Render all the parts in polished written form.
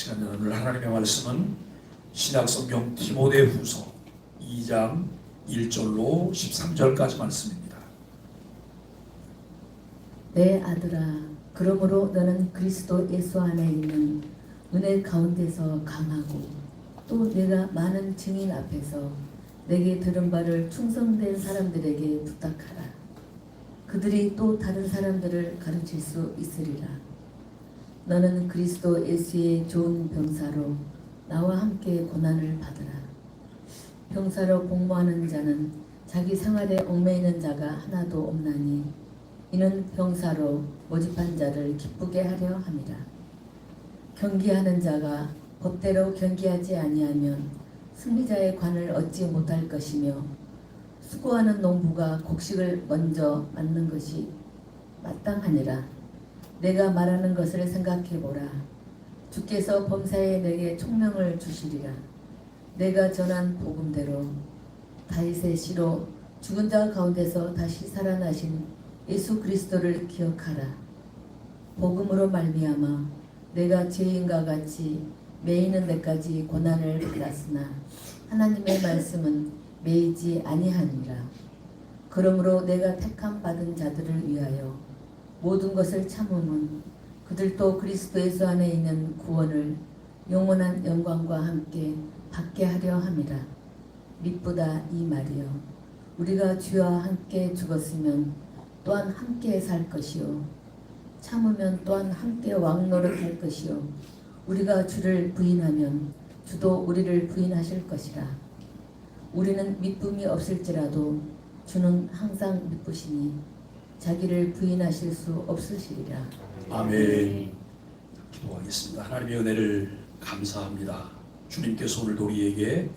시간 오늘 하나님의 말씀은 신약성경 디모데후서 2장 1절로 13절까지 말씀입니다. 내 아들아, 그러므로 너는 그리스도 예수 안에 있는 은혜 가운데서 강하고 또 내가 많은 증인 앞에서 내게 들은 바를 충성된 사람들에게 부탁하라. 그들이 또 다른 사람들을 가르칠 수 있으리라. 너는 그리스도 예수의 좋은 병사로 나와 함께 고난을 받으라. 병사로 복무하는 자는 자기 생활에 얽매이는 자가 하나도 없나니 이는 병사로 모집한 자를 기쁘게 하려 함이라. 경기하는 자가 법대로 경기하지 아니하면 승리자의 관을 얻지 못할 것이며 수고하는 농부가 곡식을 먼저 맞는 것이 마땅하니라. 내가 말하는 것을 생각해보라. 주께서 범사에 내게 총명을 주시리라. 내가 전한 복음대로 다윗의 씨로 죽은 자 가운데서 다시 살아나신 예수 그리스도를 기억하라. 복음으로 말미암아 내가 죄인과 같이 매이는 데까지 고난을 받았으나 하나님의 말씀은 매이지 아니하니라. 그러므로 내가 택함 받은 자들을 위하여 모든 것을 참음은 그들도 그리스도 예수 안에 있는 구원을 영원한 영광과 함께 받게 하려 함이라. 미쁘다 이 말이요, 우리가 주와 함께 죽었으면 또한 함께 살 것이요, 참으면 또한 함께 왕노릇할 것이요, 우리가 주를 부인하면 주도 우리를 부인하실 것이라. 우리는 미쁨이 없을지라도 주는 항상 미쁘시니 자기를 부인하실 수 없으시리라. 아멘. 기도하겠습니다. 하나님의 은혜를 감사합니다. 주님께서 오늘도 우리에게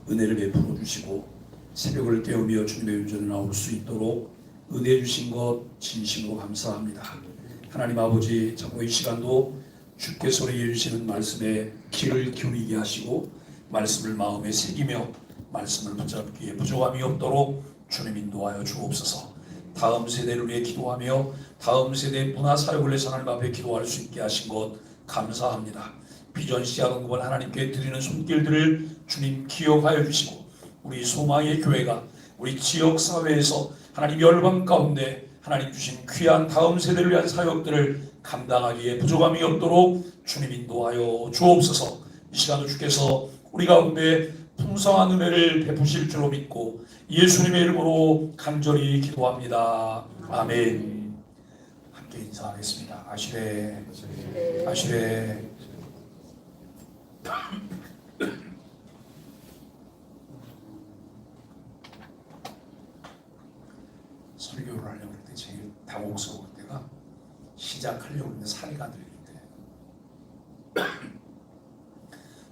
은혜를 베풀어 주시고 새벽을 깨우며 주님의 윤전에 나올 수 있도록 은혜 주신 것 진심으로 감사합니다. 하나님 아버지, 정말 이 시간도 주께서 우리에게 주시는 말씀에 귀를 기울이게 하시고 말씀을 마음에 새기며 말씀을 붙잡기에 부족함이 없도록 주님 인도하여 주옵소서. 다음 세대를 위해 기도하며 다음 세대의 문화 사역을 위해서 하나님 앞에 기도할 수 있게 하신 것 감사합니다. 비전 시작은구원 하나님께 드리는 손길들을 주님 기억하여 주시고 우리 소망의 교회가 우리 지역 사회에서 하나님 열방 가운데 하나님 주신 귀한 다음 세대를 위한 사역들을 감당하기에 부족함이 없도록 주님 인도하여 주옵소서. 이 시간도 주께서 우리 가운데 풍성한 은혜를 베푸실 줄로 믿고 예수님의 이름으로 간절히 기도합니다. 아멘. 함께 인사하겠습니다. 아시레 아시레. 설교를 하려고 할 때 제일 당혹스러울 때가 시작하려고 하는데 사리가 들릴 때.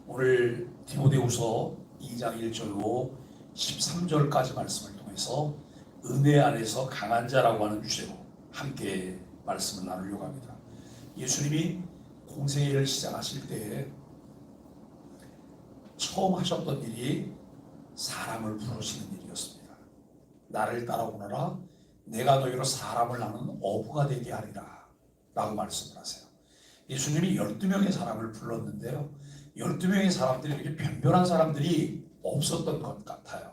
오늘 디모데후서 2장 1절로 13절까지 말씀을 통해서 은혜 안에서 강한 자라고 하는 주제로 함께 말씀을 나누려고 합니다. 예수님이 공생의 일을 시작하실 때 처음 하셨던 일이 사람을 부르시는 일이었습니다. 나를 따라오너라, 내가 너희로 사람을 나누는 어부가 되게 하리라 라고 말씀을 하세요. 예수님이 12명의 사람을 불렀는데요, 12명의 사람들이 이렇게 변변한 사람들이 없었던 것 같아요.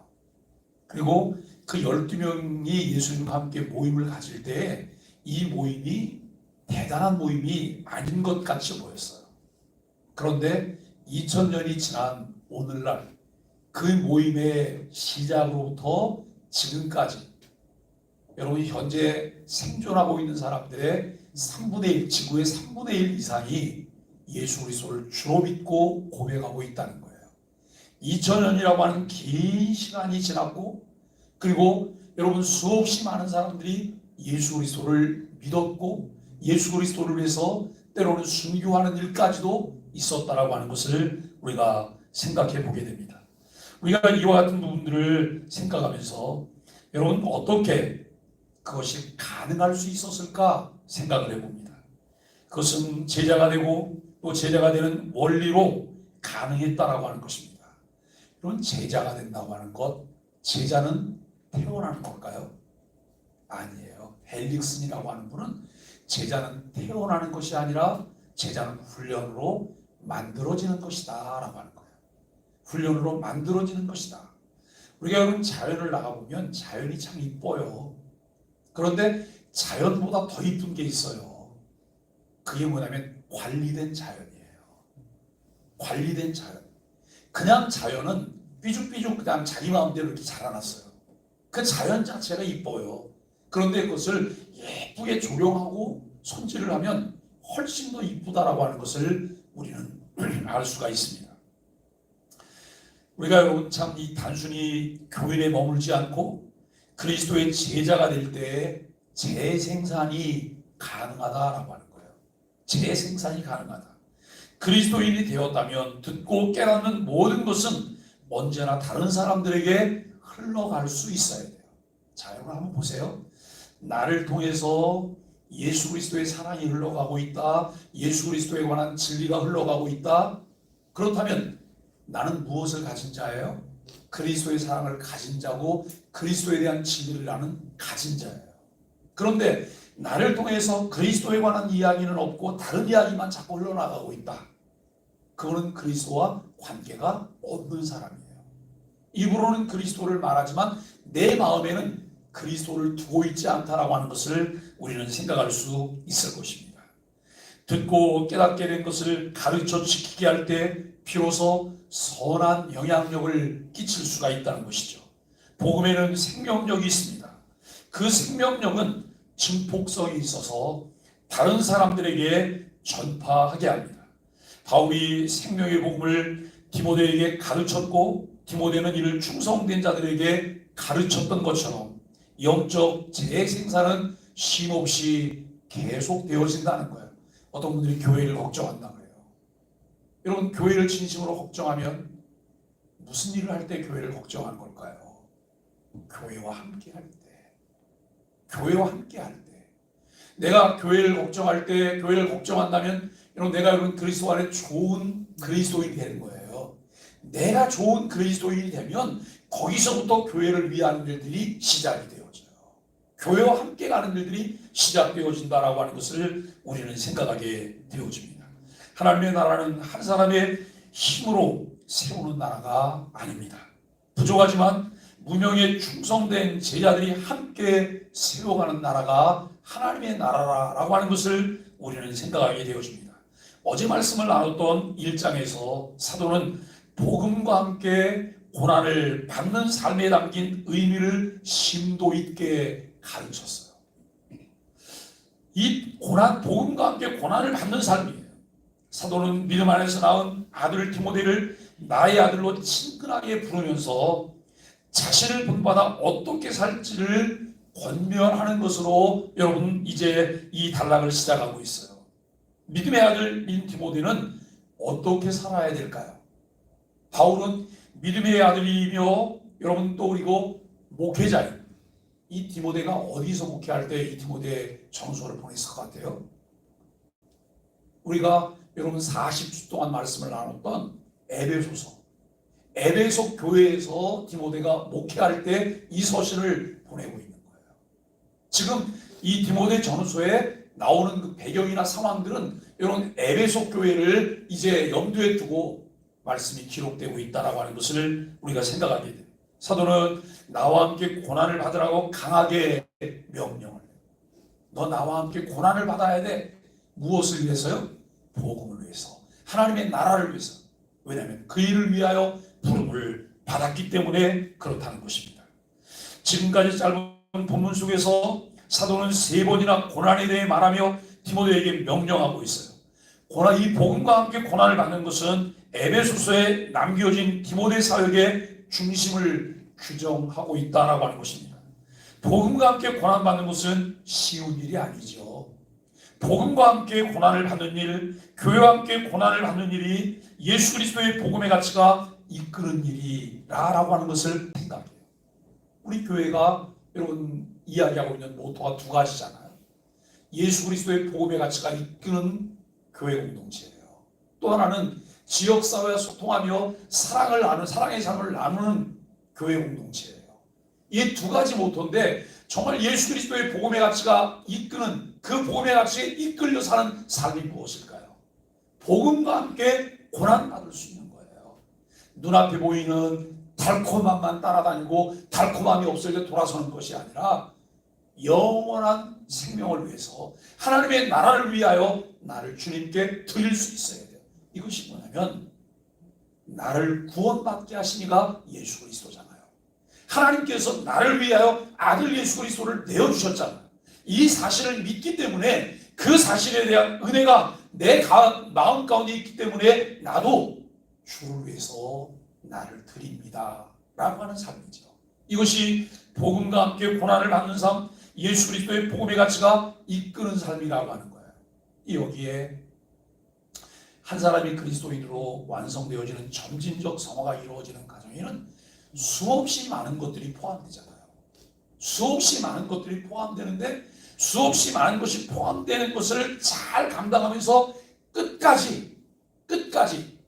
그리고 그 12명이 예수님과 함께 모임을 가질 때 이 모임이 대단한 모임이 아닌 것 같이 보였어요. 그런데 2000년이 지난 오늘날 그 모임의 시작으로부터 지금까지 여러분이 현재 생존하고 있는 사람들의 3분의 1, 지구의 3분의 1 이상이 예수 그리스도를 주로 믿고 고백하고 있다는 거예요. 2000년이라고 하는 긴 시간이 지났고, 그리고 여러분 수없이 많은 사람들이 예수 그리스도를 믿었고 예수 그리스도를 위해서 때로는 순교하는 일까지도 있었다라고 하는 것을 우리가 생각해 보게 됩니다. 우리가 이와 같은 부분들을 생각하면서 여러분 어떻게 그것이 가능할 수 있었을까 생각을 해봅니다. 그것은 제자가 되고 또 제자가 되는 원리로 가능했다라고 하는 것입니다. 여러분 제자가 된다고 하는 것, 제자는 태어나는 걸까요? 아니에요. 헬릭슨이라고 하는 분은 제자는 태어나는 것이 아니라 제자는 훈련으로 만들어지는 것이다 라고 하는 거예요. 훈련으로 만들어지는 것이다. 우리가 여러분 자연을 나가보면 자연이 참 이뻐요. 그런데 자연보다 더 이쁜 게 있어요. 그게 뭐냐면 관리된 자연이에요. 관리된 자연. 그냥 자연은 삐죽삐죽 그냥 자기 마음대로 이렇게 자라났어요. 그 자연 자체가 이뻐요. 그런데 그것을 예쁘게 조령하고 손질을 하면 훨씬 더 이쁘다라고 하는 것을 우리는 알 수가 있습니다. 우리가 여러분 참 이 단순히 교회에 머물지 않고 그리스도의 제자가 될 때 재생산이 가능하다라고 하는 거예요. 재생산이 가능하다. 그리스도인이 되었다면 듣고 깨닫는 모든 것은 언제나 다른 사람들에게 흘러갈 수 있어야 돼요. 자, 여러분 한번 보세요. 나를 통해서 예수 그리스도의 사랑이 흘러가고 있다. 예수 그리스도에 관한 진리가 흘러가고 있다. 그렇다면 나는 무엇을 가진 자예요? 그리스도의 사랑을 가진 자고 그리스도에 대한 진리를 아는 가진 자예요. 그런데 나를 통해서 그리스도에 관한 이야기는 없고 다른 이야기만 자꾸 흘러나가고 있다. 그거는 그리스도와 관계가 없는 사람이에요. 입으로는 그리스도를 말하지만 내 마음에는 그리스도를 두고 있지 않다라고 하는 것을 우리는 생각할 수 있을 것입니다. 듣고 깨닫게 된 것을 가르쳐 지키게 할 때 비로소 선한 영향력을 끼칠 수가 있다는 것이죠. 복음에는 생명력이 있습니다. 그 생명력은 증폭성이 있어서 다른 사람들에게 전파하게 합니다. 바울이 생명의 복음을 디모데에게 가르쳤고 디모데는 이를 충성된 자들에게 가르쳤던 것처럼 영적 재생산은 쉼없이 계속되어진다는 거예요. 어떤 분들이 교회를 걱정한다 그래요. 여러분 교회를 진심으로 걱정하면 무슨 일을 할 때 교회를 걱정하는 걸까요? 교회와 함께 할 때. 교회와 함께 할 때. 내가 교회를 걱정할 때, 교회를 걱정한다면 여러분 내가 여러분 그리스도 안에 좋은 그리스도인이 되는 거예요. 내가 좋은 그리스도인이 되면 거기서부터 교회를 위하는 일들이 시작이 되어져요. 교회와 함께 가는 일들이 시작되어진다라고 하는 것을 우리는 생각하게 되어집니다. 하나님의 나라는 한 사람의 힘으로 세우는 나라가 아닙니다. 부족하지만 무명에 충성된 제자들이 함께 세워가는 나라가 하나님의 나라라고 하는 것을 우리는 생각하게 되어집니다. 어제 말씀을 나눴던 1장에서 사도는 복음과 함께 고난을 받는 삶에 담긴 의미를 심도 있게 가르쳤어요. 이 고난, 복음과 함께 고난을 받는 삶이에요. 사도는 믿음 안에서 낳은 아들 디모데를 나의 아들로 친근하게 부르면서 자신을 본받아 어떻게 살지를 권면하는 것으로 여러분 이제 이 단락을 시작하고 있어요. 믿음의 아들인 디모데는 어떻게 살아야 될까요? 바울은 믿음의 아들이며 여러분 또 그리고 목회자예요. 이 디모데가 어디서 목회할 때 이 디모데 전서를 보냈을 것 같아요? 우리가 여러분 40주 동안 말씀을 나눴던 에베소 교회에서 디모데가 목회할 때 이 서신을 보내고 있는 거예요. 지금 이 디모데 전서에 나오는 그 배경이나 상황들은 여러분 에베소 교회를 이제 염두에 두고 말씀이 기록되고 있다라고 하는 것을 우리가 생각하게 돼요. 사도는 나와 함께 고난을 받으라고 강하게 명령을 해요. 너 나와 함께 고난을 받아야 돼. 무엇을 위해서요? 복음을 위해서. 하나님의 나라를 위해서. 왜냐하면 그 일을 위하여 부름을 받았기 때문에 그렇다는 것입니다. 지금까지 짧은 본문 속에서 사도는 3번이나 고난에 대해 말하며 디모데에게 명령하고 있어요. 이 복음과 함께 고난을 받는 것은 에베소서에 남겨진 디모데 사역의 중심을 규정하고 있다라고 하는 것입니다. 복음과 함께 고난받는 것은 쉬운 일이 아니죠. 복음과 함께 고난을 받는 일, 교회와 함께 고난을 받는 일이 예수 그리스도의 복음의 가치가 이끄는 일이라고 하는 것을 생각해요. 우리 교회가 여러분 이야기하고 있는 모토가 2가지잖아요. 예수 그리스도의 복음의 가치가 이끄는 교회 공동체예요. 또 하나는 지역사회와 소통하며 사랑의 삶을 나누는 교회 공동체예요. 이 2가지 모토인데 정말 예수 그리스도의 복음의 가치가 이끄는 그 복음의 가치에 이끌려 사는 삶이 무엇일까요? 복음과 함께 고난받을 수 있는 거예요. 눈앞에 보이는 달콤함만 따라다니고 달콤함이 없을 때 돌아서는 것이 아니라 영원한 생명을 위해서 하나님의 나라를 위하여 나를 주님께 드릴 수 있어야 돼요. 이것이 뭐냐면 나를 구원받게 하신 이가 예수 그리스도잖아요. 하나님께서 나를 위하여 아들 예수 그리스도를 내어주셨잖아요. 이 사실을 믿기 때문에 그 사실에 대한 은혜가 내 마음 가운데 있기 때문에 나도 주를 위해서 나를 드립니다 라고 하는 삶이죠. 이것이 복음과 함께 고난을 받는 삶, 예수 그리스도의 복음의 가치가 이끄는 삶이라고 하는 거예요. 여기에 한 사람이 그리스도인으로 완성되어지는 점진적 성화가 이루어지는 과정에는 수없이 많은 것들이 포함되잖아요. 수없이 많은 것들이 포함되는데 수없이 많은 것이 포함되는 것을 잘 감당하면서 끝까지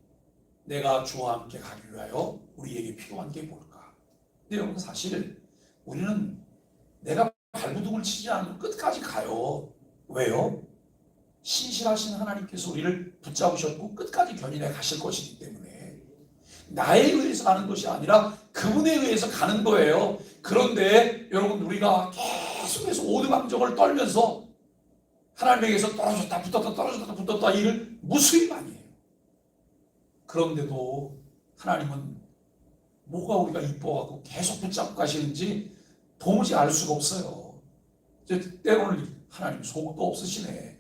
내가 주와 함께 가기 위하여 우리에게 필요한 게 뭘까? 근데 여러분 사실 우리는 내가 발부둥을 치지 않으면 끝까지 가요. 왜요? 신실하신 하나님께서 우리를 붙잡으셨고 끝까지 견인해 가실 것이기 때문에 나에 의해서 가는 것이 아니라 그분에 의해서 가는 거예요. 그런데 여러분 우리가 계속해서 오두방정을 떨면서 하나님에게서 떨어졌다 붙었다 떨어졌다 붙었다 일을 무수히 많이 해요. 그런데도 하나님은 뭐가 우리가 이뻐갖고 계속 붙잡고 가시는지 도무지 알 수가 없어요. 때로는 하나님 속도 없으시네.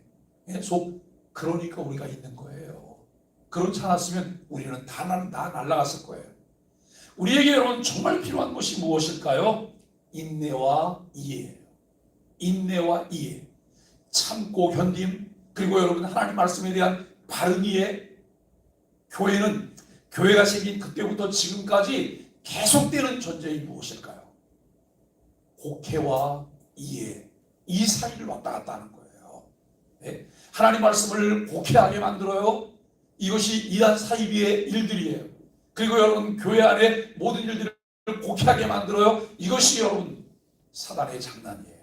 그러니까 우리가 있는 거예요. 그렇지 않았으면 우리는 다 날아갔을 거예요. 우리에게 여러분 정말 필요한 것이 무엇일까요? 인내와 이해예요. 인내와 이해. 참고 견딤, 그리고 여러분 하나님 말씀에 대한 바른 이해. 교회가 생긴 그때부터 지금까지 계속되는 전쟁이 무엇일까요? 곡해와 이해, 이 사이를 왔다 갔다 하는 거예요. 네? 하나님 말씀을 곡해하게 만들어요. 이것이 이단 사이비의 일들이에요. 그리고 여러분 교회 안에 모든 일들을 곡해하게 만들어요. 이것이 여러분 사단의 장난이에요.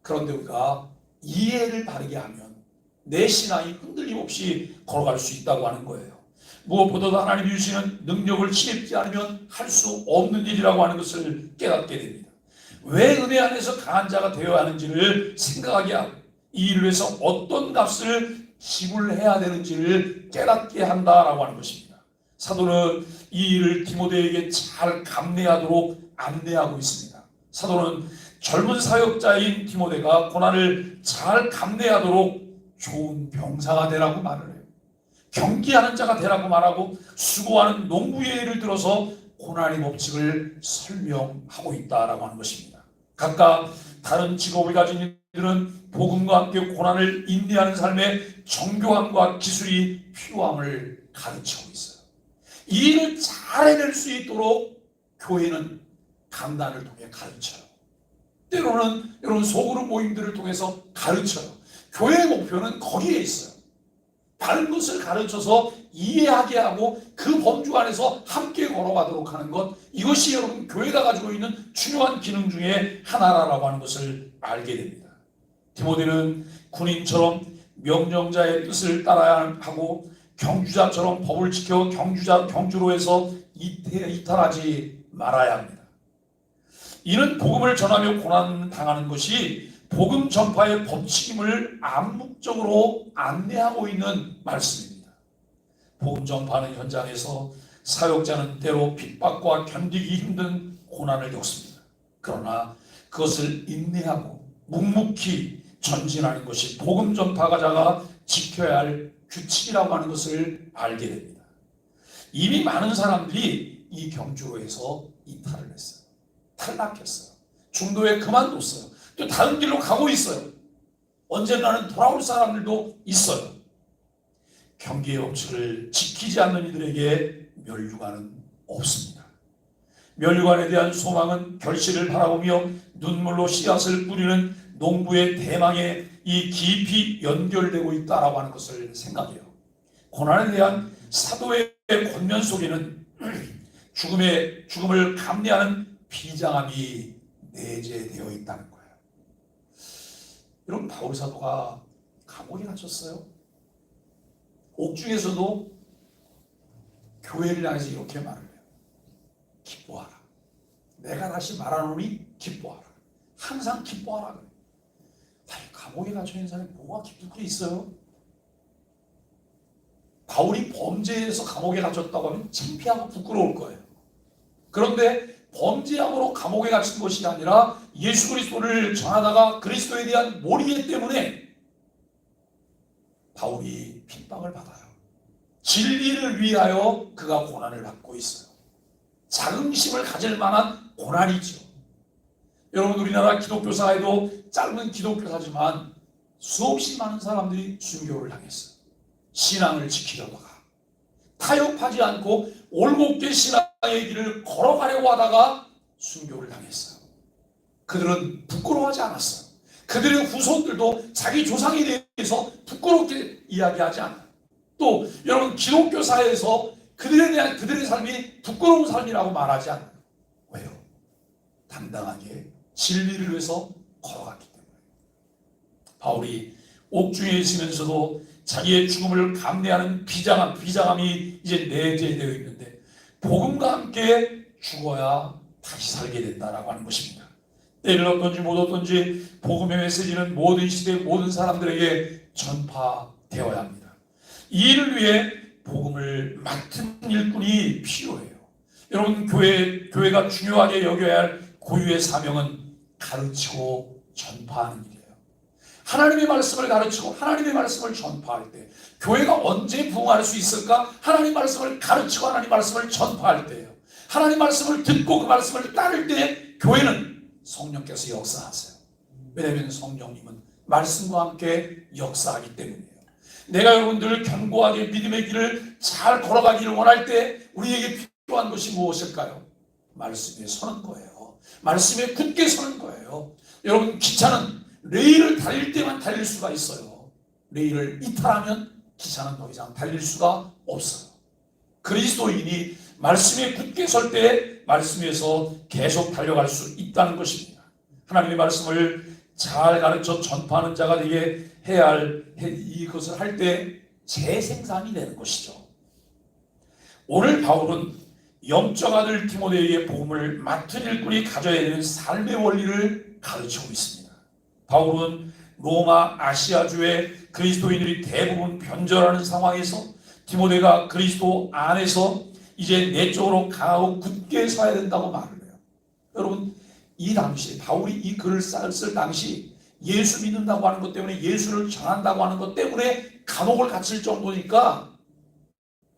그런데 우리가 이해를 바르게 하면 내 신앙이 흔들림 없이 걸어갈 수 있다고 하는 거예요. 무엇보다도 하나님이 주시는 능력을 취입지 않으면 할 수 없는 일이라고 하는 것을 깨닫게 됩니다. 왜 은혜 안에서 강한 자가 되어야 하는지를 생각하게 하고 이 일을 위해서 어떤 값을 지불해야 되는지를 깨닫게 한다라고 하는 것입니다. 사도는 이 일을 디모데에게 잘 감내하도록 안내하고 있습니다. 사도는 젊은 사역자인 디모데가 고난을 잘 감내하도록 좋은 병사가 되라고 말을 해요. 경기하는 자가 되라고 말하고 수고하는 농부의 예를 들어서 고난의 법칙을 설명하고 있다라고 하는 것입니다. 각각 다른 직업을 가진 이들은 복음과 함께 고난을 인내하는 삶의 정교함과 기술이 필요함을 가르치고 있어요. 이 일을 잘 해낼 수 있도록 교회는 강단을 통해 가르쳐요. 때로는 여러분 소그룹 모임들을 통해서 가르쳐요. 교회의 목표는 거기에 있어요. 다른 것을 가르쳐서 이해하게 하고 그 범주 안에서 함께 걸어가도록 하는 것, 이것이 여러분 교회가 가지고 있는 중요한 기능 중에 하나라고 하는 것을 알게 됩니다. 디모데는 군인처럼 명령자의 뜻을 따라야 하고 경주자처럼 법을 지켜 경주로 해서 이탈하지 말아야 합니다. 이는 복음을 전하며 고난당하는 것이 복음 전파의 법칙임을 암묵적으로 안내하고 있는 말씀입니다. 복음 전파하는 현장에서 사역자는 때로 핍박과 견디기 힘든 고난을 겪습니다. 그러나 그것을 인내하고 묵묵히 전진하는 것이 복음 전파자가 지켜야 할 규칙이라고 하는 것을 알게 됩니다. 이미 많은 사람들이 이 경주로에서 이탈을 했어요. 탈락했어요. 중도에 그만뒀어요. 또 다른 길로 가고 있어요. 언젠가는 돌아올 사람들도 있어요. 경기의 법칙을 지키지 않는 이들에게 면류관은 없습니다. 면류관에 대한 소망은 결실을 바라보며 눈물로 씨앗을 뿌리는 농부의 대망에 이 깊이 연결되고 있다라고 하는 것을 생각해요. 고난에 대한 사도의 권면 속에는 죽음을 감내하는 비장함이 내재되어 있다는 거예요. 여러분 바울 사도가 감옥에 갇혔어요. 옥중에서도 교회를 향해서 이렇게 말을 해요. 기뻐하라. 내가 다시 말하노니 기뻐하라. 항상 기뻐하라 그래요. 아니, 감옥에 갇혀있는 사람이 뭐가 기쁠 게 있어요? 바울이 범죄에서 감옥에 갇혔다고 하면 창피하고 부끄러울 거예요. 그런데 범죄함으로 감옥에 갇힌 것이 아니라 예수 그리스도를 전하다가 그리스도에 대한 몰이해 때문에 바울이 핍박을 받아요. 진리를 위하여 그가 고난을 받고 있어요. 자긍심을 가질 만한 고난이죠. 여러분, 우리나라 기독교 사회도 짧은 기독교사지만 수없이 많은 사람들이 순교를 당했어요. 신앙을 지키려다가 타협하지 않고 올곧게 신앙의 길을 걸어가려고 하다가 순교를 당했어요. 그들은 부끄러워하지 않았어요. 그들의 후손들도 자기 조상에 대해서 부끄럽게 이야기하지 않아요. 또 여러분, 기독교 사회에서 그들에 대한 그들의 삶이 부끄러운 삶이라고 말하지 않아요. 왜요? 당당하게 진리를 위해서 걸어갔기 때문에. 바울이 옥중에 있으면서도 자기의 죽음을 감내하는 비장함이 이제 내재되어 있는데 복음과 함께 죽어야 다시 살게 된다라고 하는 것입니다. 때를 얻든지 못 얻든지 복음의 메시지는 모든 시대 모든 사람들에게 전파되어야 합니다. 이 일을 위해 복음을 맡은 일꾼이 필요해요. 여러분, 교회가 중요하게 여겨야 할 고유의 사명은 가르치고 전파하는 일이에요. 하나님의 말씀을 가르치고 하나님의 말씀을 전파할 때 교회가 언제 부흥할 수 있을까? 하나님 말씀을 가르치고 하나님 말씀을 전파할 때예요. 하나님 말씀을 듣고 그 말씀을 따를 때 교회는 성령께서 역사하세요. 왜냐하면 성령님은 말씀과 함께 역사하기 때문이에요. 내가 여러분들 견고하게 믿음의 길을 잘 걸어가기를 원할 때 우리에게 필요한 것이 무엇일까요? 말씀에 서는 거예요. 말씀에 굳게 서는 거예요. 여러분, 기차는 레일을 달릴 때만 달릴 수가 있어요. 레일을 이탈하면 기차는 더 이상 달릴 수가 없어요. 그리스도인이 말씀에 굳게 설 때 말씀에서 계속 달려갈 수 있다는 것입니다. 하나님의 말씀을 잘 가르쳐 전파하는 자가 되게 해야 할 이것을 할 때 재생산이 되는 것이죠. 오늘 바울은 영적 아들 디모데에게 복음을 맡은 일꾼이 가져야 되는 삶의 원리를 가르치고 있습니다. 바울은 로마 아시아주의 그리스도인들이 대부분 변절하는 상황에서 디모데가 그리스도 안에서 이제 내적으로 강하고 굳게 서야 된다고 말을 해요. 여러분, 이 당시 바울이 이 글을 쓸 당시 예수 믿는다고 하는 것 때문에 예수를 전한다고 하는 것 때문에 감옥을 갇힐 정도니까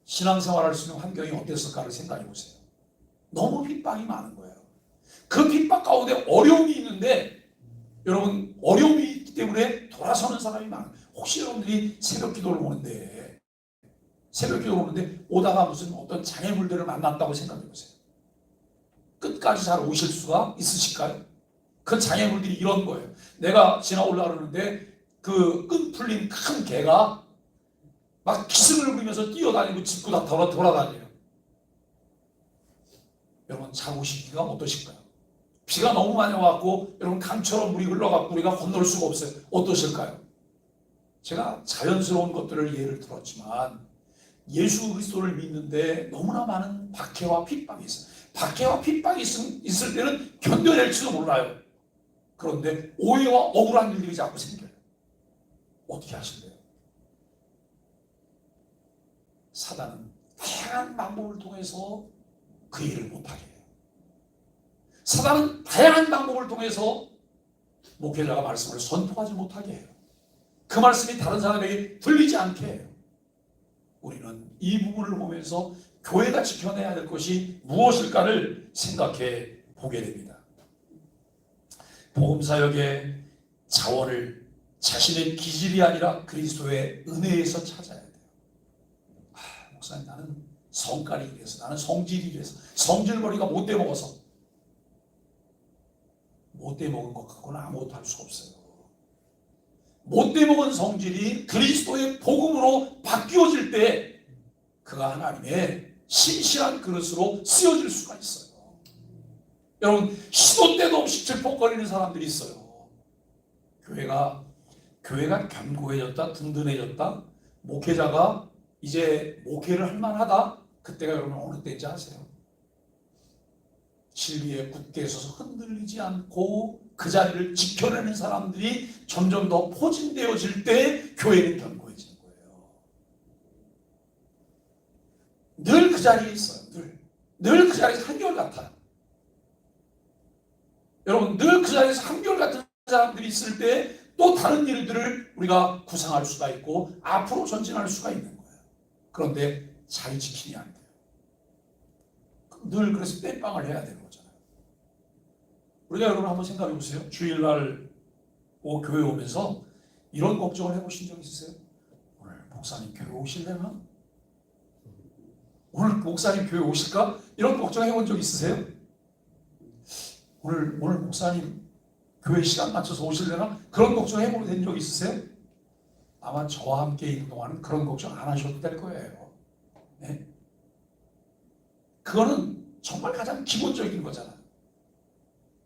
신앙생활할 수 있는 환경이 어땠을까를 생각해 보세요. 너무 핍박이 많은 거예요. 그 핍박 가운데 어려움이 있는데 여러분, 어려움이 있기 때문에 돌아서는 사람이 많아요. 혹시 여러분들이 새벽 기도를 오는데 오다가 무슨 어떤 장애물들을 만났다고 생각해 보세요. 끝까지 잘 오실 수가 있으실까요? 그 장애물들이 이런 거예요. 내가 지나 올라가는데 그 끈 풀린 큰 개가 막 기승을 부리면서 뛰어다니고 짚고 다 돌아다녀요. 여러분, 잘 오시기가 어떠실까요? 비가 너무 많이 와갖고 여러분 강처럼 물이 흘러갖고 우리가 건널 수가 없어요. 어떠실까요? 제가 자연스러운 것들을 예를 들었지만 예수 그리스도를 믿는데 너무나 많은 박해와 핍박이 있어요. 박해와 핍박이 있을 때는 견뎌낼지도 몰라요. 그런데 오해와 억울한 일들이 자꾸 생겨요. 어떻게 하실래요? 사단은 다양한 방법을 통해서 그 일을 못하게 해요. 사단은 다양한 방법을 통해서 목회자가 말씀을 선포하지 못하게 해요. 그 말씀이 다른 사람에게 들리지 않게 해요. 우리는 이 부분을 보면서 교회가 지켜내야 될 것이 무엇일까를 생각해 보게 됩니다. 복음사역의 자원을 자신의 기질이 아니라 그리스도의 은혜에서 찾아야 돼요. 목사님, 나는 성깔이 이래서, 나는 성질이 이래서, 성질머리가 못돼 먹어서. 못돼 먹은 것 갖고는 아무것도 할 수가 없어요. 못돼 먹은 성질이 그리스도의 복음으로 바뀌어질 때 그가 하나님의 신실한 그릇으로 쓰여질 수가 있어요. 여러분, 시도 때도 없이 질퍽거리는 사람들이 있어요. 교회가 견고해졌다, 든든해졌다, 목회자가 이제 목회를 할 만하다. 그때가 여러분 어느 때인지 아세요? 진리에 굳게 서서 흔들리지 않고 그 자리를 지켜내는 사람들이 점점 더 포진되어질 때 교회는 견고해지는 거예요. 늘 그 자리에 있어요. 늘 그 자리에서 한결같아요. 여러분 늘 그 자리에서 한결같은 사람들이 있을 때 또 다른 일들을 우리가 구상할 수가 있고 앞으로 전진할 수가 있는 거예요. 그런데 자리 지키니 안 돼요. 늘 그래서 땜빵을 해야 되는 거잖아요. 우리가 여러분 한번 생각해 보세요. 주일날 교회 오면서 이런 걱정을 해보신 적 있으세요? 오늘 목사님 교회 오실래나? 오늘 목사님 교회 오실까? 이런 걱정 해본 적 있으세요? 오늘 목사님 교회 시간 맞춰서 오실래나? 그런 걱정 해보게 된 적 있으세요? 아마 저와 함께 있는 동안은 그런 걱정 안 하셔도 될 거예요. 네? 그거는 정말 가장 기본적인 거잖아요.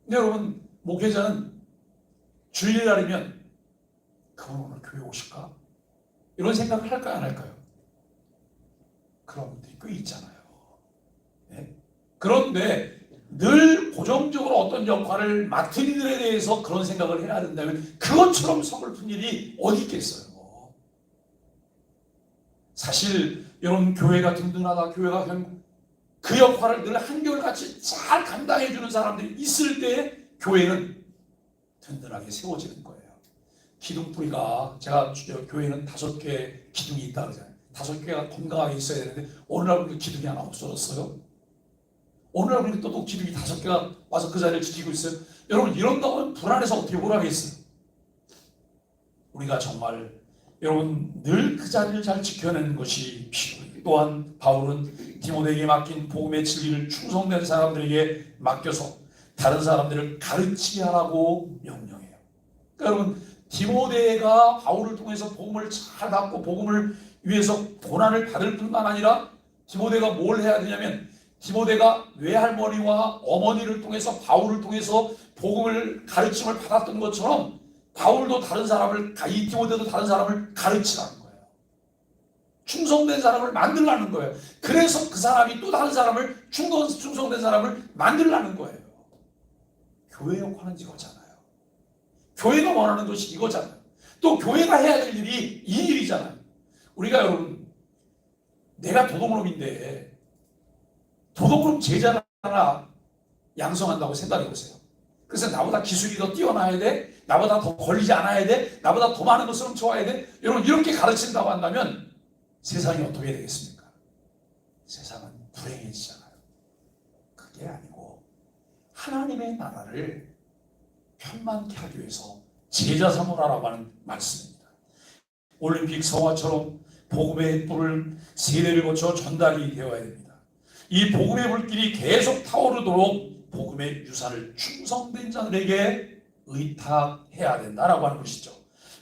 근데 여러분 목회자는 주일날이면 그분 오늘 교회 오실까? 이런 생각을 할까요? 안 할까요? 그런 분들이 꽤 있잖아요. 네? 그런데 늘 고정적으로 어떤 역할을 맡은 이들에 대해서 그런 생각을 해야 된다면 그것처럼 서글픈 일이 어디 있겠어요. 사실 이런 교회가 든든하다, 교회가 그 역할을 늘 한결같이 잘 감당해주는 사람들이 있을 때 교회는 든든하게 세워지는 거예요. 기둥뿌리가, 제가 교회는 5개 기둥이 있다 그러잖아요. 5개가 건강하게 있어야 되는데 어느 날 보니까 기둥이 하나 없어졌어요. 어느 날 보니까 또 기둥이 5개가 와서 그 자리를 지키고 있어요. 여러분 이런다고 하면 불안해서 어떻게 보라겠어요. 우리가 정말 여러분 늘 그 자리를 잘 지켜내는 것이 필요해요. 또한 바울은 디모데에게 맡긴 복음의 진리를 충성된 사람들에게 맡겨서 다른 사람들을 가르치게 하라고 명령해요. 그러니까 여러분 디모데가 바울을 통해서 복음을 잘 받고 복음을 위해서 고난을 받을 뿐만 아니라 디모데가 뭘 해야 되냐면 디모데가 외할머니와 어머니를 통해서 바울을 통해서 복음을 가르침을 받았던 것처럼 바울도 다른 사람을, 이 디모데도 다른 사람을 가르치라는 거예요. 충성된 사람을 만들라는 거예요. 그래서 그 사람이 또 다른 사람을, 충성된 사람을 만들라는 거예요. 교회 역할은 이거잖아요. 교회가 원하는 것이 이거잖아요. 또 교회가 해야 될 일이 이 일이잖아요. 우리가 여러분, 내가 도둑놈인데 도둑놈 제자를 하나 양성한다고 생각해 보세요. 그래서 나보다 기술이 더 뛰어나야 돼, 나보다 더 걸리지 않아야 돼, 나보다 더 많은 것을 훔쳐와야 돼. 여러분 이렇게 가르친다고 한다면 세상이 어떻게 되겠습니까? 세상은 불행해지잖아요. 그게 아니고 하나님의 나라를 편만케 하기 위해서 제자 삼으라고 하는 말씀입니다. 올림픽 성화처럼 복음의 불을 세대를 거쳐 전달이 되어야 됩니다. 이 복음의 불길이 계속 타오르도록 복음의 유산을 충성된 자들에게 의탁해야 된다라고 하는 것이죠.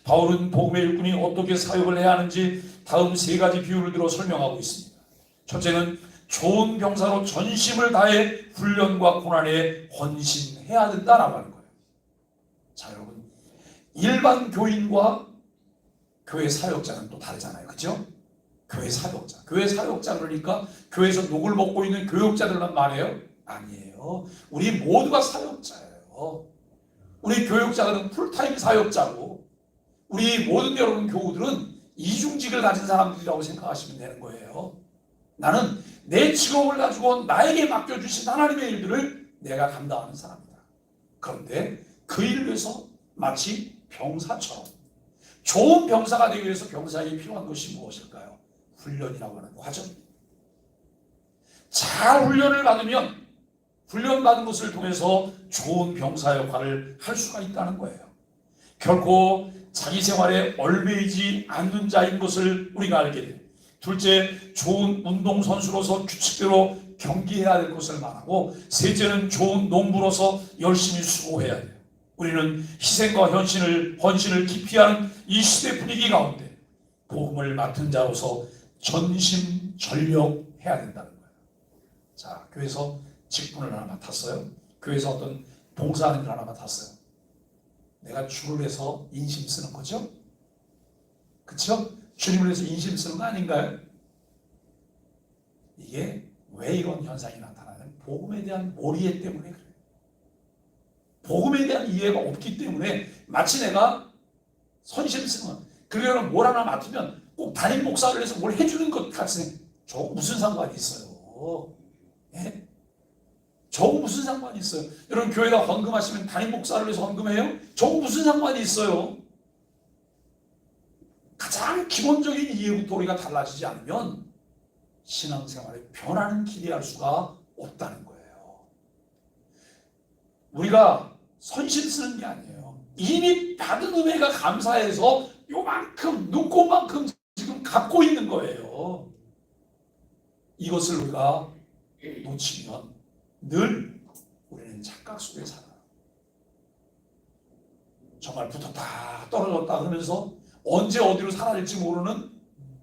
바울은 복음의 일꾼이 어떻게 사역을 해야 하는지 다음 3가지 비유를 들어 설명하고 있습니다. 첫째는 좋은 병사로 전심을 다해 훈련과 고난에 헌신해야 된다라고 하는 거예요. 자 여러분, 일반 교인과 교회 사역자는 또 다르잖아요. 그렇죠? 교회 사역자 그러니까 교회에서 녹을 먹고 있는 교육자들만 말해요? 아니에요. 우리 모두가 사역자예요. 우리 교육자들은 풀타임 사역자고 우리 모든 여러분 교우들은 이중직을 가진 사람들이라고 생각하시면 되는 거예요. 나는 내 직업을 가지고 나에게 맡겨주신 하나님의 일들을 내가 감당하는 사람이다. 그런데 그 일을 위해서 마치 병사처럼 좋은 병사가 되기 위해서 병사에게 필요한 것이 무엇일까요? 훈련이라고 하는 과정입니다. 잘 훈련을 받으면 훈련받은 것을 통해서 좋은 병사 역할을 할 수가 있다는 거예요. 결코 자기 생활에 얼매이지 않는 자인 것을 우리가 알게 돼요. 둘째, 좋은 운동선수로서 규칙대로 경기해야 될 것을 말하고, 셋째는 좋은 농부로서 열심히 수고해야 돼요. 우리는 희생과 헌신을 기피하는 이 시대 분위기 가운데 복음을 맡은 자로서 전심전력해야 된다는 거예요. 자, 교회에서 직분을 하나 맡았어요. 교회에서 어떤 봉사하는 일 하나 맡았어요. 내가 주를 위해서 인심 쓰는 거죠? 그렇죠? 주님을 위해서 인심 쓰는 거 아닌가요? 이게 왜 이런 현상이 나타나냐면 복음에 대한 몰이해 때문에 그래요. 복음에 대한 이해가 없기 때문에 마치 내가 선심 쓰면 그러려면 뭘 하나 맡으면 꼭 담임 목사를 해서 뭘 해주는 것 같으니 저거 무슨 상관이 있어요? 예? 저거 무슨 상관이 있어요? 여러분 교회가 헌금하시면 담임 목사를 위해서 헌금해요? 저거 무슨 상관이 있어요? 가장 기본적인 이해부터 우리가 달라지지 않으면 신앙생활에 변화는 기대할 수가 없다는 거예요. 우리가 선심 쓰는 게 아니에요. 이미 받은 은혜가 감사해서 요만큼 눈곱만큼 지금 갖고 있는 거예요. 이것을 우리가 놓치면 늘 우리는 착각 속에 살아요. 정말 붙었다 떨어졌다 그러면서 언제 어디로 사라질지 모르는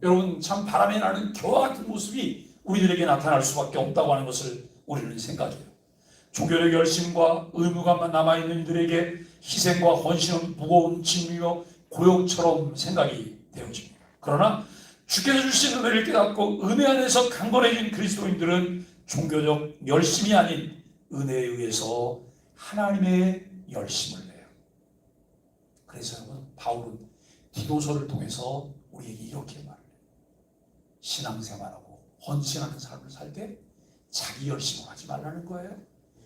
여러분 참 바람에 나는 겨와 같은 모습이 우리들에게 나타날 수밖에 없다고 하는 것을 우리는 생각해요. 종교적 열심과 의무감만 남아있는 이들에게 희생과 헌신은 무거운 짐이며 고역처럼 생각이 되어집니다. 그러나 주께서 주신 은혜를 깨닫고 은혜 안에서 강건해진 그리스도인들은 종교적 열심이 아닌 은혜에 의해서 하나님의 열심을 내요. 그래서 여러분 바울은 디도서를 통해서 우리에게 이렇게 말을 해요. 신앙생활하고 헌신하는 삶을 살 때 자기 열심으로 하지 말라는 거예요.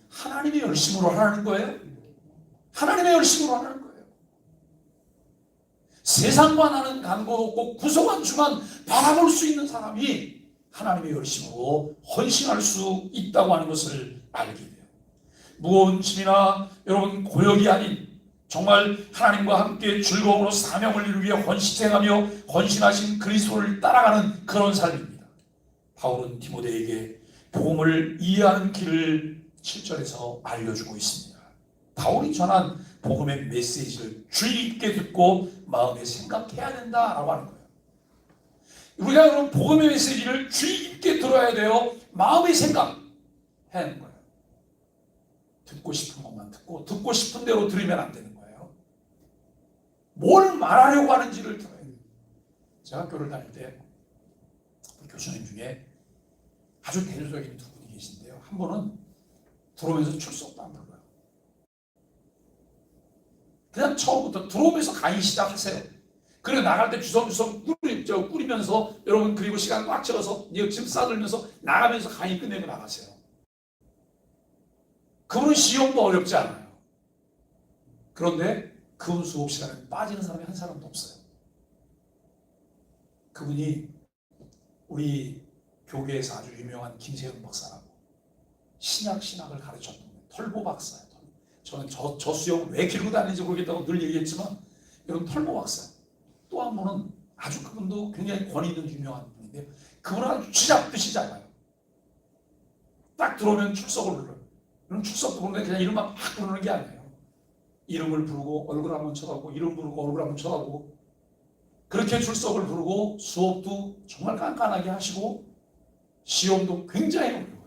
하나님의 열심으로 하라는 거예요. 하나님의 열심으로 하라는 거예요. 세상과 나는 간도 없고 구속한 주만 바라볼 수 있는 사람이 하나님의 열심으로 헌신할 수 있다고 하는 것을 알게 돼요. 무거운 짐이나 여러분 고역이 아닌 정말 하나님과 함께 즐거움으로 사명을 이루기 위해 헌신하며 헌신하신 그리스도를 따라가는 그런 삶입니다. 바울은 디모데에게 복음을 이해하는 길을 7절에서 알려주고 있습니다. 바울이 전한 복음의 메시지를 주의 깊게 듣고 마음에 생각해야 된다라고 하는 거예요. 우리가 그럼 복음의 메시지를 주의 깊게 들어야 돼요. 마음에 생각해야 하는 거예요. 듣고 싶은 것만 듣고 싶은 대로 들으면 안 되는 거예요. 뭘 말하려고 하는지를 들어야 돼요. 제가 학교를 다닐 때 교수님 중에 아주 대표적인 두 분이 계신데요. 한 분은 들어오면서 출석도 안 불러요. 그냥 처음부터 들어오면서 강의 시작하세요. 그리고 나갈 때 주섬주섬 꾸리면서 여러분 그리고 시간 꽉 채워서 짐 싸들면서 나가면서 강의 끝내고 나가세요. 그분은 시험도 어렵지 않아요. 그런데 그분 수업 시간에 빠지는 사람이 한 사람도 없어요. 그분이 우리 교계에서 아주 유명한 김세현 박사라고 신약신학을 가르쳤던 털보 박사예요. 저는 저 수염을 왜 길고 다니는지 모르겠다고 늘 얘기했지만 여러분 털보 박사. 또 한 분은 아주 그분도 굉장히 권위 있는 유명한 분인데요. 그분은 아주 쥐잡듯이 잡아요. 딱 들어오면 출석을 불러요. 그럼 출석 부르는데 그냥 이름만 막 부르는 게 아니에요. 이름을 부르고 얼굴 한번 쳐다보고 이름 부르고 얼굴 한번 쳐다보고 그렇게 출석을 부르고 수업도 정말 깐깐하게 하시고 시험도 굉장히 어려워요.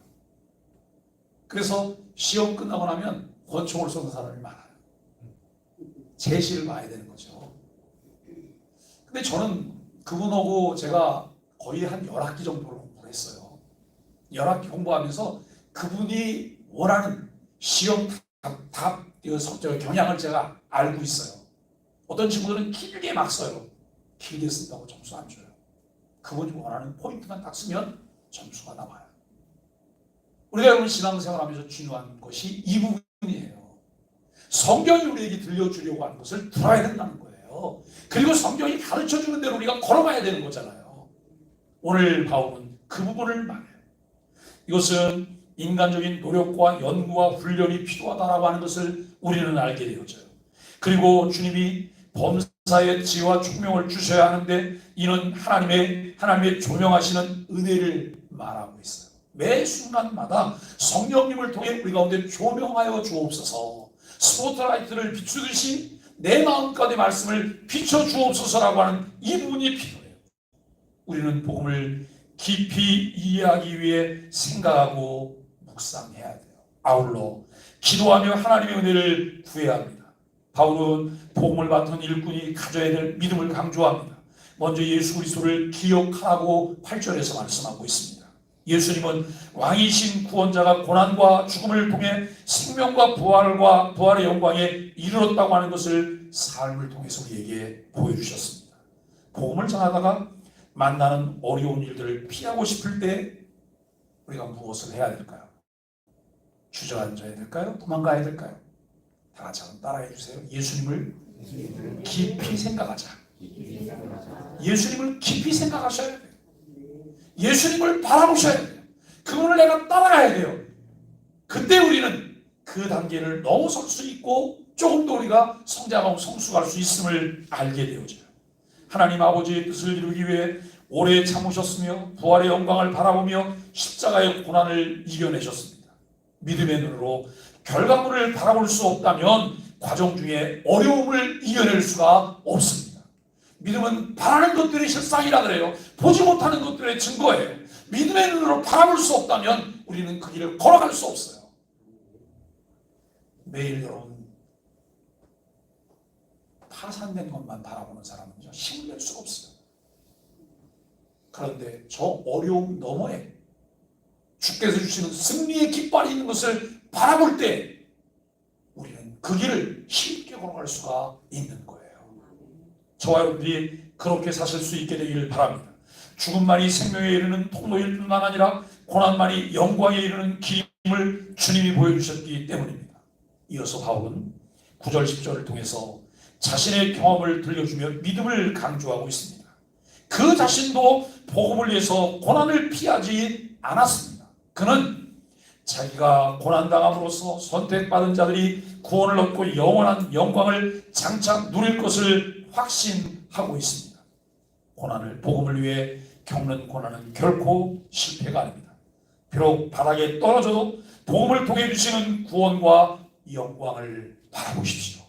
그래서 시험 끝나고 나면 권총을 쏘는 사람이 많아요. 제시를 봐야 되는 거죠. 근데 저는 그분하고 제가 거의 한 10학기 정도를 공부를 했어요. 10학기 공부하면서 그분이 원하는 시험 답 경향을 제가 알고 있어요. 어떤 친구들은 길게 막 써요. 길게 쓴다고 점수 안 줘요. 그분이 원하는 포인트만 딱 쓰면 점수가 나와요. 우리가 여러분 신앙생활하면서 중요한 것이 이 부분이에요. 성경이 우리에게 들려주려고 하는 것을 들어야 된다는 거예요. 그리고 성경이 가르쳐주는 대로 우리가 걸어가야 되는 거잖아요. 오늘 바울은 그 부분을 말해요. 이것은 인간적인 노력과 연구와 훈련이 필요하다라고 하는 것을 우리는 알게 되어져요. 그리고 주님이 범사의 지혜와 총명을 주셔야 하는데 이는 하나님의 조명하시는 은혜를 말하고 있어요. 매 순간마다 성령님을 통해 우리 가운데 조명하여 주옵소서. 스포트라이트를 비추듯이 내 마음까지 말씀을 비춰주옵소서라고 하는 이 부분이 필요해요. 우리는 복음을 깊이 이해하기 위해 생각하고 묵상해야 돼요. 아울러 기도하며 하나님의 은혜를 구해야 합니다. 바울은 복음을 받은 일꾼이 가져야 될 믿음을 강조합니다. 먼저 예수 그리스도를 기억하라고 8절에서 말씀하고 있습니다. 예수님은 왕이신 구원자가 고난과 죽음을 통해 생명과 부활의 영광에 이르렀다고 하는 것을 삶을 통해서 우리에게 보여주셨습니다. 복음을 전하다가 만나는 어려운 일들을 피하고 싶을 때 우리가 무엇을 해야 될까요? 주저앉아야 될까요? 도망가야 될까요? 다 같이 한번 따라해 주세요. 예수님을 깊이 생각하자. 예수님을 깊이 생각하셔야 돼요. 예수님을 바라보셔야 돼요. 그분을 내가 따라가야 돼요. 그때 우리는 그 단계를 넘어설 수 있고 조금 더 우리가 성장하고 성숙할 수 있음을 알게 되어져요. 하나님 아버지의 뜻을 이루기 위해 오래 참으셨으며 부활의 영광을 바라보며 십자가의 고난을 이겨내셨습니다. 믿음의 눈으로 결과물을 바라볼 수 없다면 과정 중에 어려움을 이겨낼 수가 없습니다. 믿음은 바라는 것들이 실상이라 그래요. 보지 못하는 것들의 증거예요. 믿음의 눈으로 바라볼 수 없다면 우리는 그 길을 걸어갈 수 없어요. 매일 여러분 파산된 것만 바라보는 사람은요 힘을 낼 수가 없어요. 그런데 저 어려움 너머에 주께서 주시는 승리의 깃발이 있는 것을 바라볼 때 우리는 그 길을 힘있게 걸어갈 수가 있는 거예요. 저와 여러분들이 그렇게 사실 수 있게 되기를 바랍니다. 죽음만이 생명에 이르는 통로일 뿐만 아니라 고난만이 영광에 이르는 길임을 주님이 보여주셨기 때문입니다. 이어서 바울은 9절 10절을 통해서 자신의 경험을 들려주며 믿음을 강조하고 있습니다. 그 자신도 복음을 위해서 고난을 피하지 않았습니다. 그는 자기가 고난당함으로써 선택받은 자들이 구원을 얻고 영원한 영광을 장차 누릴 것을 확신하고 있습니다. 복음을 위해 겪는 고난은 결코 실패가 아닙니다. 비록 바닥에 떨어져도 복음을 통해 주시는 구원과 영광을 바라보십시오.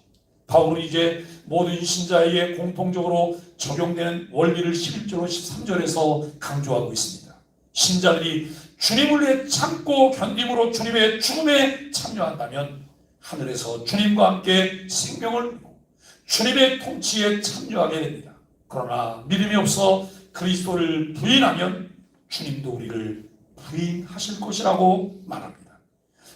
바울은 이제 모든 신자에게 공통적으로 적용되는 원리를 11절 13절에서 강조하고 있습니다. 신자들이 주님을 위해 참고 견딤으로 주님의 죽음에 참여한다면 하늘에서 주님과 함께 생명을 누리고 주님의 통치에 참여하게 됩니다. 그러나 믿음이 없어 그리스도를 부인하면 주님도 우리를 부인하실 것이라고 말합니다.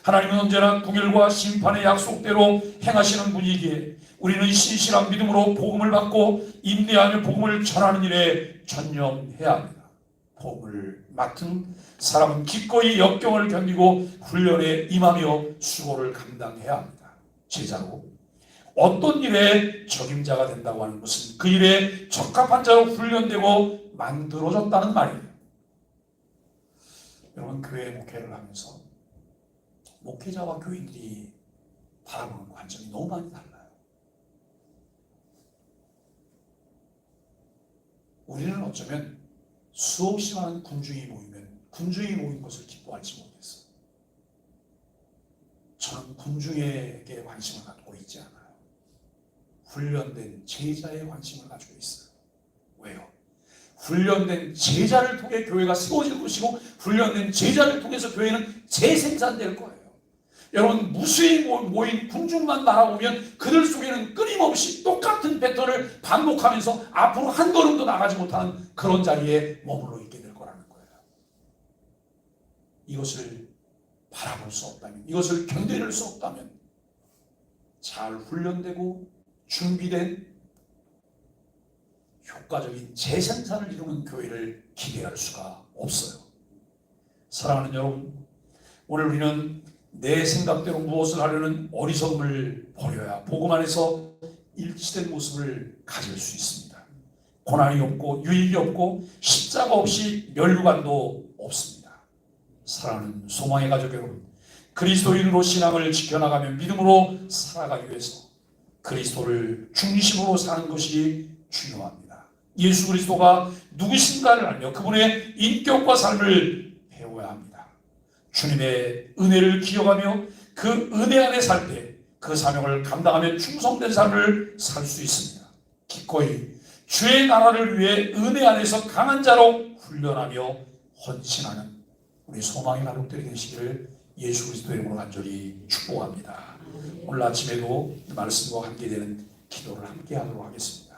하나님은 언제나 궁율과 심판의 약속대로 행하시는 분이기에 우리는 신실한 믿음으로 복음을 받고 인내하며 복음을 전하는 일에 전념해야 합니다. 복음을 맡은 사람은 기꺼이 역경을 견디고 훈련에 임하며 수고를 감당해야 합니다. 제자로 어떤 일에 적임자가 된다고 하는 것은 그 일에 적합한 자로 훈련되고 만들어졌다는 말이에요. 여러분 교회 목회를 하면서 목회자와 교인들이 바라보는 관점이 너무 많이 달라요. 우리는 어쩌면 수없이 많은 군중이 모이면 군중이 모인 것을 기뻐할지 모르겠어요. 저는 군중에게 관심을 갖고 있지 않아요. 훈련된 제자에 관심을 가지고 있어요. 왜요? 훈련된 제자를 통해 교회가 세워질 것이고 훈련된 제자를 통해서 교회는 재생산될 거예요. 여러분 무수히 모인 군중만 바라보면 그들 속에는 끊임없이 똑같은 패턴을 반복하면서 앞으로 한 걸음도 나가지 못하는 그런 자리에 머물러 있게 될 거라는 거예요. 이것을 바라볼 수 없다면, 이것을 견뎌낼 수 없다면 잘 훈련되고 준비된 효과적인 재생산을 이루는 교회를 기대할 수가 없어요. 사랑하는 여러분, 오늘 우리는 내 생각대로 무엇을 하려는 어리석음을 버려야 복음 안에서 일치된 모습을 가질 수 있습니다. 고난이 없고 유익이 없고 십자가 없이 멸류관도 없습니다. 사랑하는 소망의 가족 여러분, 그리스도인으로 신앙을 지켜나가며 믿음으로 살아가기 위해서 그리스도를 중심으로 사는 것이 중요합니다. 예수 그리스도가 누구신가를 알며 그분의 인격과 삶을 배워야 합니다. 주님의 은혜를 기억하며 그 은혜 안에 살 때 그 사명을 감당하며 충성된 삶을 살 수 있습니다. 기꺼이 주의 나라를 위해 은혜 안에서 강한 자로 훈련하며 헌신하는 우리 소망의 가족들이 되시기를 예수 그리스도의 이름으로 간절히 축복합니다. 오늘 아침에도 말씀과 함께 되는 기도를 함께 하도록 하겠습니다.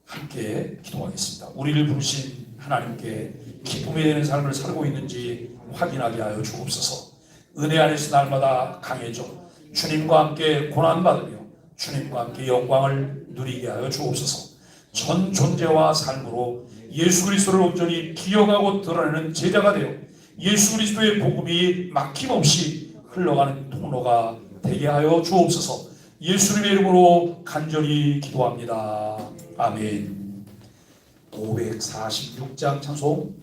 함께 기도하겠습니다. 우리를 부르신 하나님 하나님께 기쁨이 되는 삶을 살고 있는지 확인하게 하여 주옵소서. 은혜 안에서 날마다 강해져 주님과 함께 고난받으며 주님과 함께 영광을 누리게 하여 주옵소서. 전 존재와 삶으로 예수 그리스도를 온전히 기억하고 드러내는 제자가 되어 예수 그리스도의 복음이 막힘없이 흘러가는 통로가 되게 하여 주옵소서. 예수님의 이름으로 간절히 기도합니다. 아멘. 546장 찬송